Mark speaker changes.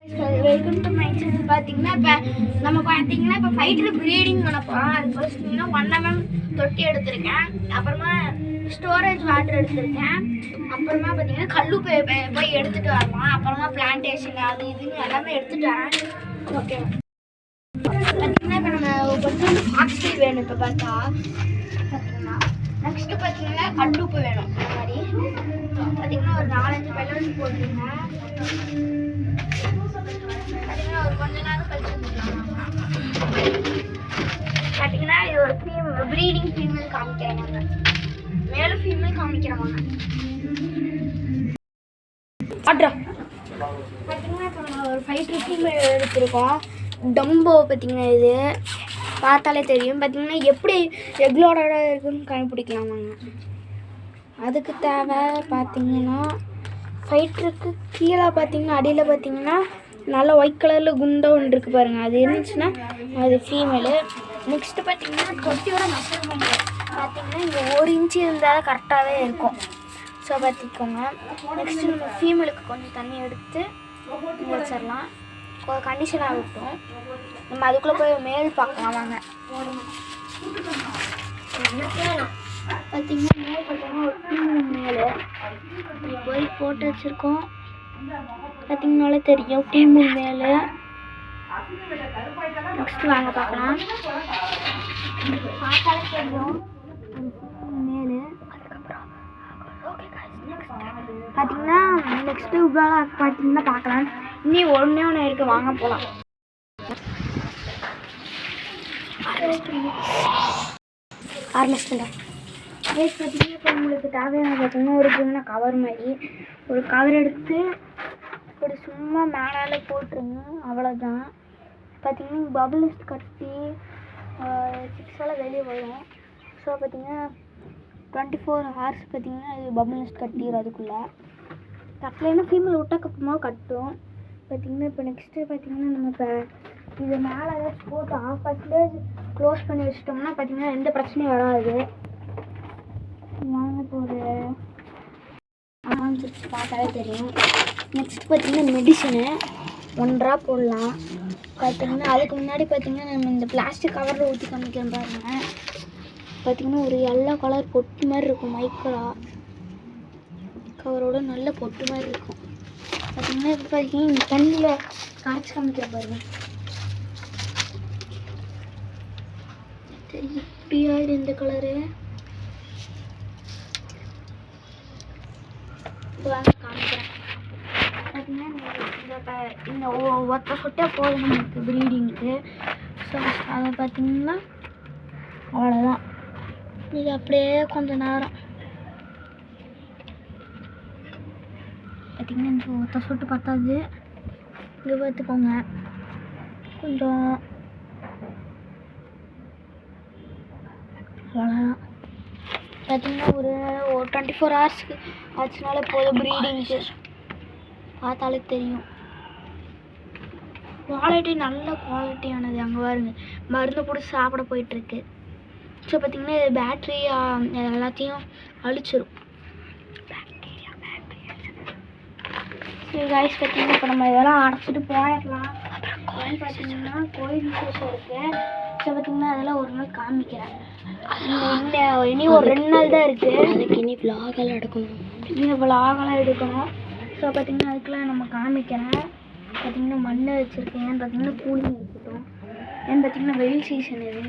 Speaker 1: Welcome to my channel. பார்த்தீங்கன்னா இப்போ fighter breeding பண்ண போகிறோம். அது ஃபர்ஸ்ட் 1 mm தொட்டி எடுத்திருக்கேன். அப்புறமா ஸ்டோரேஜ் வாட்டர் எடுத்திருக்கேன். அப்புறமா பார்த்தீங்கன்னா கல்லு போய் எடுத்துகிட்டு வரலாம். அப்புறமா பிளான்டேஷன் அது இதுன்னு எல்லாமே எடுத்துகிட்டு வரேன். ஓகே, பார்த்தீங்கன்னா இப்போ நம்ம கொஞ்சம் ஆக்சிஜன் வேணும். இப்போ பார்த்தீங்கன்னா நெக்ஸ்ட்டு பார்த்தீங்கன்னா கல்லுப்பு வேணும். இந்த மாதிரி பார்த்தீங்கன்னா ஒரு 4-5 பலூன் போட்டுருங்க. கொஞ்ச நேரம் கழிச்சு பார்த்தீங்கன்னா இது ஒரு ப்ரீடிங் ஃபீமேல் காமிக்கிறவங்க, மேலும் ஃபீமேல் காமிக்கிறவங்க. பார்த்தீங்கன்னா இப்போ நம்ம ஒரு 5 ஃபீமேல் எடுத்துருக்கோம். டம்போ பார்த்தீங்கன்னா இது பார்த்தாலே தெரியும். பார்த்தீங்கன்னா எப்படி எக்லோட இருக்குன்னு கண்டுபிடிக்கலாமாங்க. அதுக்கு தேவை பார்த்தீங்கன்னா ஃபைட்டருக்கு கீழே பார்த்தீங்கன்னா அடியில் பார்த்தீங்கன்னா நல்லா ஒயிட் கலரில் குண்டா ஒன்று இருக்குது பாருங்கள். அது இருந்துச்சுன்னா அது ஃபீமேலு. நெக்ஸ்ட்டு பார்த்தீங்கன்னா தொட்டியோட மெஷர்மெண்ட் பார்த்தீங்கன்னா இங்கே 1 இன்ச்சு இருந்தால் கரெக்டாகவே இருக்கும். ஸோ பார்த்துக்கோங்க. நெக்ஸ்ட்டு நம்ம ஃபீமேலுக்கு கொஞ்சம் தண்ணி எடுத்து வச்சிடலாம். கண்டிஷன் ஆகட்டும். நம்ம அதுக்குள்ளே போய் மேல் பார்க்கலாம் வாங்க. பார்த்தீங்கன்னா மேல் பார்த்தீங்கன்னா ஒரு ஃபீமேல் மேலே போய் போட்டு வச்சுருக்கோம். பார்த்தீங்கன்னாலே தெரியும் ஃபீமேல் மேலே. நெக்ஸ்ட் வாங்க பார்க்கலாம். பார்த்தாலே தெரியும் மேலே. அதுக்கப்புறம் ஓகே பார்த்தீங்கன்னா நெக்ஸ்ட்டு இவ்வளோ பார்த்தீங்கன்னா பார்க்கலாம். இன்னும் ஒன்று இருக்குது, வாங்க போகலாம். ஆரம்பிச்சுட்டேன். பார்த்தீங்கன்னா இப்போ உங்களுக்கு தேவையான பார்த்தீங்கன்னா ஒரு சின்ன கவர் மாதிரி ஒரு கவர் எடுத்து இப்படி சும்மா மேலே போட்டுருங்க. அவ்வளோதான். பார்த்தீங்கன்னா பபுள்ஸ் கட்டி 6 வெளியே வரும். ஸோ பார்த்தீங்கன்னா 24 hours பார்த்தீங்கன்னா இது பபுள்ஸ் கட்டிடும். அதுக்குள்ளே கட்டலைன்னா ஃபீமேல் விட்டாக்கப்புறமா கட்டும். பார்த்தீங்கன்னா இப்போ நெக்ஸ்ட்டு பார்த்தீங்கன்னா நம்ம இப்போ இது மேலே ஏதாச்சும் போட்டு ஆஃபர்ஸ்லேயே க்ளோஸ் பண்ணி வச்சிட்டோம்னா பார்த்தீங்கன்னா எந்த பிரச்சனையும் வராது. வாங்க போகிற ஆரம்பிச்சு பார்த்தாலே தெரியும். நெக்ஸ்ட் பார்த்தீங்கன்னா மெடிசனு 1 ட்ராப் போடலாம். பார்த்தீங்கன்னா அதுக்கு முன்னாடி பார்த்தீங்கன்னா நம்ம இந்த பிளாஸ்டிக் கவரில் ஊற்றி காமிக்கிறோம் பாருங்க. பார்த்தீங்கன்னா ஒரு எல்லோ கலர் பொட்டு மாதிரி இருக்கும். மைக்கரா கவரோட நல்ல பொட்டு மாதிரி இருக்கும். பார்த்தீங்கன்னா இப்போ பார்த்தீங்கன்னா இந்த தண்ணியில் காய்ச்சி காமிக்கிற பாருங்க. இப்படியா இது இந்த கலரு காமிக்கிறேன். பார்த்தீங்கன்னா இந்த ஒத்த சொட்டே போதும் நமக்கு ப்ரீடிங்க்கு. ஸோ அதை பார்த்தீங்கன்னா அவ்வளோதான். இது அப்படியே கொஞ்சம் நேரம் பார்த்தீங்கன்னா இந்த ஒத்த சொட்டு பத்தாது. இங்கே பார்த்துக்கோங்க கொஞ்சம். அவ்வளோதான். பார்த்தீங்கன்னா ஒரு 24 hours ஆச்சுனால போதும் ப்ரீடிங்க்கு. பார்த்தாலே தெரியும். குவாலிட்டி நல்ல குவாலிட்டியானது. அங்கே பாருங்க மருந்து போட்டு சாப்பிட போயிட்டுருக்கு. ஸோ பார்த்தீங்கன்னா இது பேட்ரி எல்லாத்தையும் அழிச்சிடும். சரி காய்ஸ், பார்த்தீங்கன்னா இப்போ நம்ம இதெல்லாம் அடைச்சிட்டு போயிடலாம். அப்புறம் பார்த்தீங்கன்னா கோயில் விசேஷம் இருக்குது. ஸோ பார்த்தீங்கன்னா அதெல்லாம் ஒரு நாள் காமிக்கிறேன். இனி ஒரு 2 நாள் தான் இருக்குது. அதுக்கு இனி விலாகெல்லாம் எடுக்கணும். ஸோ பார்த்தீங்கன்னா அதுக்கெல்லாம் நம்ம காமிக்கிறேன். பார்த்தீங்கன்னா மண் வச்சுருக்கேன். பார்த்தீங்கன்னா கூலிங் இருக்கட்டும். ஏன்னு பார்த்தீங்கன்னா வெயில் சீசன் இது.